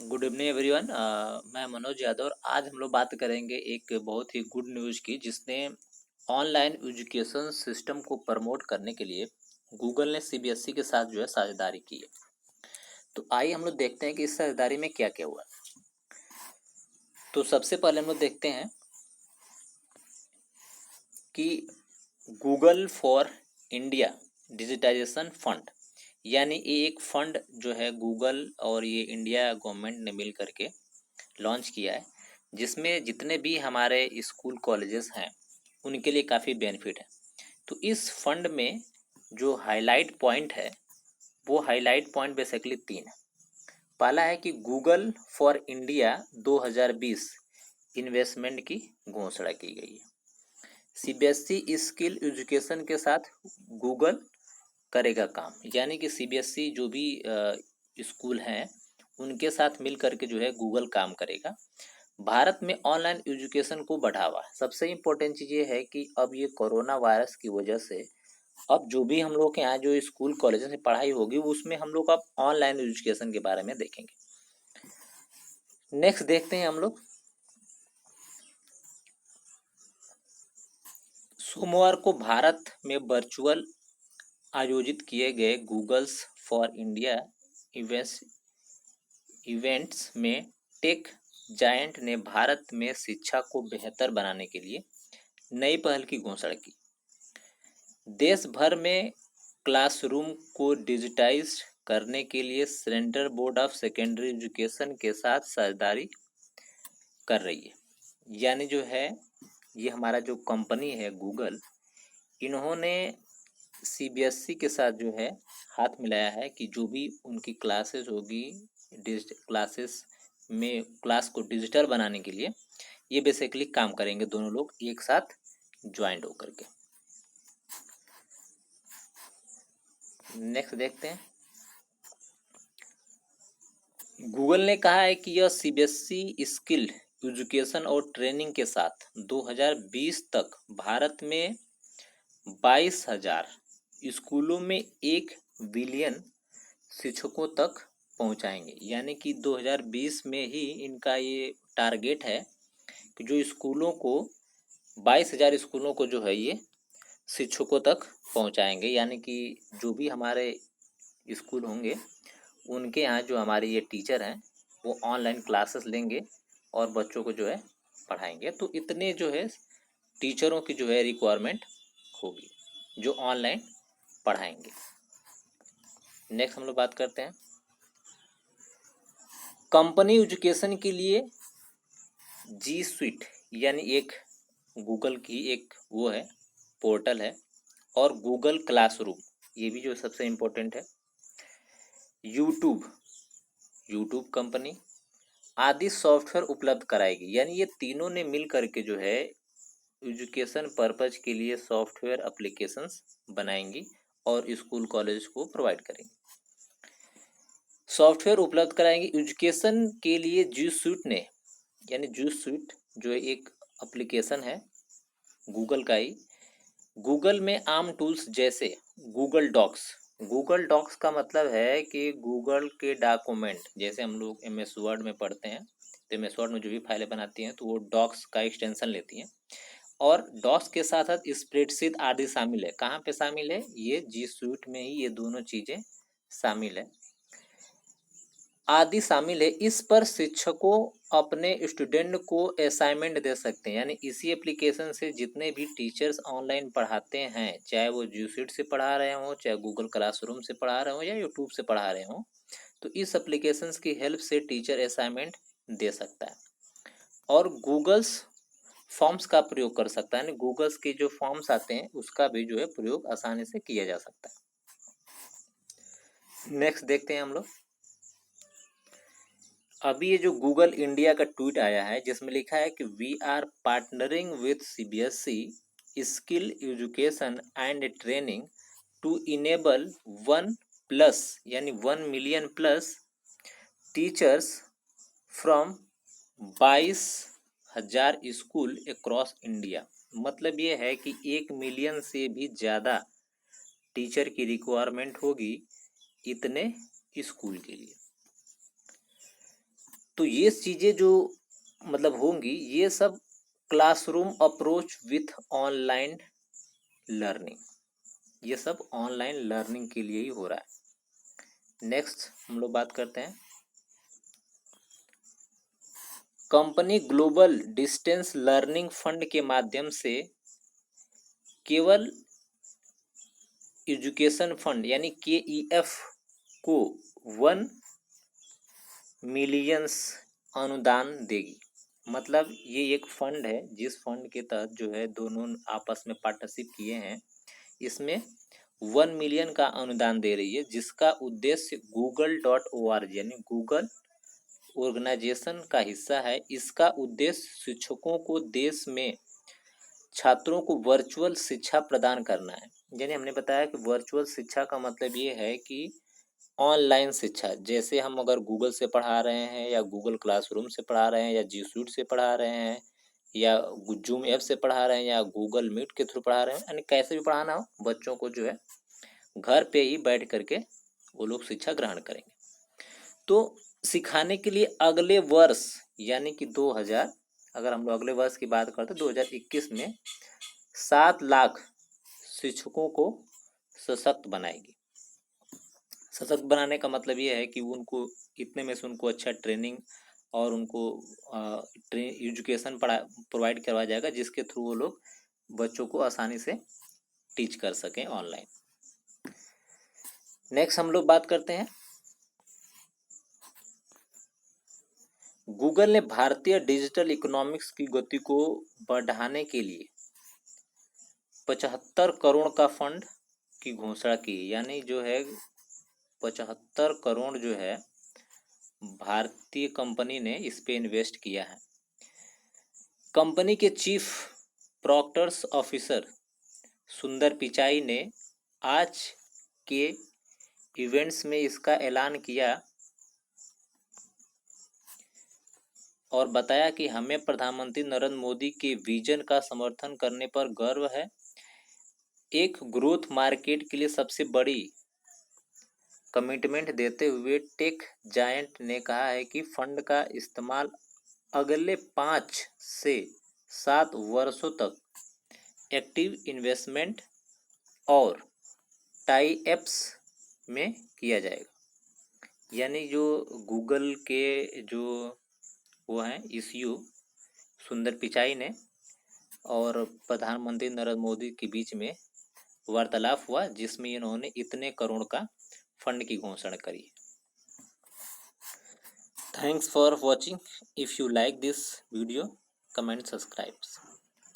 Good evening everyone. मैं मनोज यादव और आज हम लोग बात करेंगे एक बहुत ही गुड न्यूज़ की, जिसने ऑनलाइन एजुकेशन सिस्टम को प्रमोट करने के लिए गूगल ने सीबीएसई के साथ जो है साझेदारी की है। तो आइए हम लोग देखते हैं कि इस साझेदारी में क्या क्या हुआ। तो सबसे पहले हम लोग देखते हैं कि Google for India digitization fund, यानी ये एक फंड जो है गूगल और ये इंडिया गवर्नमेंट ने मिल करके लॉन्च किया है, जिसमें जितने भी हमारे स्कूल कॉलेजेस हैं उनके लिए काफ़ी बेनिफिट है। तो इस फंड में जो हाईलाइट पॉइंट है वो हाईलाइट पॉइंट बेसिकली तीन है। पहला है कि गूगल फॉर इंडिया 2020 इन्वेस्टमेंट की घोषणा की गई है। सीबीएसई स्किल एजुकेशन के साथ गूगल करेगा काम, यानी कि सीबीएसई जो भी स्कूल हैं उनके साथ मिल करके जो है गूगल काम करेगा। भारत में ऑनलाइन एजुकेशन को बढ़ावा। सबसे इम्पोर्टेंट चीज़ ये है कि अब ये कोरोना वायरस की वजह से अब जो भी हम लोग के यहाँ जो स्कूल कॉलेज में पढ़ाई होगी उसमें हम लोग अब ऑनलाइन एजुकेशन के बारे में देखेंगे। नेक्स्ट देखते हैं हम लोग, सोमवार को भारत में वर्चुअल आयोजित किए गए गूगल्स फॉर इंडिया इवेंट्स में टेक जायंट ने भारत में शिक्षा को बेहतर बनाने के लिए नई पहल की घोषणा की। देश भर में क्लासरूम को डिजिटाइज करने के लिए central board of secondary education के साथ साझेदारी कर रही है। यानी जो है ये हमारा जो कंपनी है गूगल, इन्होंने सीबीएसई के साथ जो है हाथ मिलाया है कि जो भी उनकी क्लासेस होगी क्लासेस में क्लास को डिजिटल बनाने के लिए ये बेसिकली काम करेंगे, दोनों लोग एक साथ ज्वाइंट होकर के। नेक्स्ट देखते हैं, गूगल ने कहा है कि यह सीबीएसई स्किल एजुकेशन और ट्रेनिंग के साथ 2020 तक भारत में 22,000 स्कूलों में 1 बिलियन शिक्षकों तक पहुंचाएंगे। यानी कि 2020 में ही इनका ये टारगेट है कि जो स्कूलों को 22,000 स्कूलों को जो है ये शिक्षकों तक पहुंचाएंगे। यानी कि जो भी हमारे स्कूल होंगे उनके यहाँ जो हमारे ये टीचर हैं वो ऑनलाइन क्लासेस लेंगे और बच्चों को जो है पढ़ाएंगे। तो इतने जो है टीचरों की जो है रिक्वायरमेंट होगी जो ऑनलाइन पढ़ाएंगे। नेक्स्ट हम लोग बात करते हैं, कंपनी एजुकेशन के लिए जी स्वीट, यानी एक गूगल की एक वो है पोर्टल है, और गूगल क्लासरूम, ये भी जो सबसे इम्पोर्टेंट है, यूट्यूब कंपनी आदि सॉफ्टवेयर उपलब्ध कराएगी। यानी ये तीनों ने मिल करके जो है एजुकेशन पर्पज के लिए सॉफ्टवेयर एप्लीकेशंस बनाएंगी और स्कूल कॉलेज को प्रोवाइड करेंगी। सॉफ्टवेयर उपलब्ध कराएंगे एजुकेशन के लिए जी स्वीट ने, यानी जी स्वीट जो एक एप्लीकेशन है गूगल का ही, गूगल में आम टूल्स जैसे गूगल डॉक्स का मतलब है कि गूगल के डॉक्यूमेंट, जैसे हम लोग MS वर्ड में पढ़ते हैं तो MS वर्ड में जो भी फाइलें बनाती हैं तो वो डॉक्स का एक्सटेंशन लेती हैं, और डॉक्स के साथ साथ स्प्रेडशीट आदि शामिल है। कहाँ पे शामिल है? ये जी स्वीट में ही ये दोनों चीज़ें शामिल है, आदि शामिल है। इस पर शिक्षकों अपने स्टूडेंट को असाइनमेंट दे सकते हैं। यानी इसी एप्लीकेशन से जितने भी टीचर्स ऑनलाइन पढ़ाते हैं, चाहे वो जी स्वीट से पढ़ा रहे हों, चाहे गूगल क्लासरूम से पढ़ा रहे हों या यूट्यूब से पढ़ा रहे हों, तो इस एप्लीकेशन की हेल्प से टीचर असाइनमेंट दे सकता है और गूगल्स फॉर्म्स का प्रयोग कर सकता है। यानी गूगल्स के जो फॉर्म्स आते हैं उसका भी जो है प्रयोग आसानी से किया जा सकता है। नेक्स्ट देखते हैं हम लोग, अभी ये जो गूगल इंडिया का ट्वीट आया है जिसमें लिखा है कि we are partnering with CBSE skill education and training to enable 1+ यानी 1 million plus teachers from 22,000 school across India. मतलब ये है कि 1 मिलियन से भी ज़्यादा टीचर की रिक्वायरमेंट होगी इतने स्कूल के लिए। तो ये चीज़ें जो मतलब होंगी, ये सब classroom approach with online learning, ये सब ऑनलाइन लर्निंग के लिए ही हो रहा है। नेक्स्ट हम लोग बात करते हैं, company global distance learning fund के माध्यम से केवल एजुकेशन फंड यानी KEF को 1 मिलियंस अनुदान देगी। मतलब ये एक फंड है जिस फंड के तहत जो है दोनों आपस में पार्टनरशिप किए हैं, इसमें 1 मिलियन का अनुदान दे रही है, जिसका उद्देश्य google.org यानी गूगल ऑर्गेनाइजेशन का हिस्सा है। इसका उद्देश्य शिक्षकों को देश में छात्रों को वर्चुअल शिक्षा प्रदान करना है। यानी हमने बताया कि वर्चुअल शिक्षा का मतलब ये है कि ऑनलाइन शिक्षा, जैसे हम अगर गूगल से पढ़ा रहे हैं या गूगल क्लासरूम से पढ़ा रहे हैं या जी सूट से पढ़ा रहे हैं या जूम ऐप से पढ़ा रहे हैं या गूगल मीट के थ्रू पढ़ा रहे हैं, यानी कैसे भी पढ़ाना हो, बच्चों को जो है घर पे ही बैठ करके वो लोग शिक्षा ग्रहण करेंगे। तो सिखाने के लिए अगले वर्ष यानी कि 2000, अगर हम लोग अगले वर्ष की बात करते 2021 में 7 लाख शिक्षकों को सशक्त बनाएगी। सशक्त बनाने का मतलब ये है कि उनको इतने में से उनको अच्छा ट्रेनिंग और उनको एजुकेशन प्रोवाइड करवाया जाएगा, जिसके थ्रू वो लोग बच्चों को आसानी से टीच कर सकें ऑनलाइन। नेक्स्ट हम लोग बात करते हैं, गूगल ने भारतीय डिजिटल इकोनॉमिक्स की गति को बढ़ाने के लिए 75 करोड़ का फंड की घोषणा की। यानी जो है 75 करोड़ जो है भारतीय कंपनी ने इस पे इन्वेस्ट किया है। कंपनी के चीफ प्रोक्टर्स ऑफिसर सुंदर पिचाई ने आज के इवेंट्स में इसका ऐलान किया और बताया कि हमें प्रधानमंत्री नरेंद्र मोदी के विजन का समर्थन करने पर गर्व है। एक ग्रोथ मार्केट के लिए सबसे बड़ी कमिटमेंट देते हुए टेक जायंट ने कहा है कि फंड का इस्तेमाल अगले 5 से 7 वर्षों तक एक्टिव इन्वेस्टमेंट और टाई एप्स में किया जाएगा। यानी जो गूगल के जो वो हैं ईसीयू सुंदर पिचाई ने और प्रधानमंत्री नरेंद्र मोदी के बीच में वार्तालाप हुआ, जिसमें इन्होंने इतने करोड़ का फंड की घोषणा करी। Thanks for watching. If you like this video, comment, subscribe.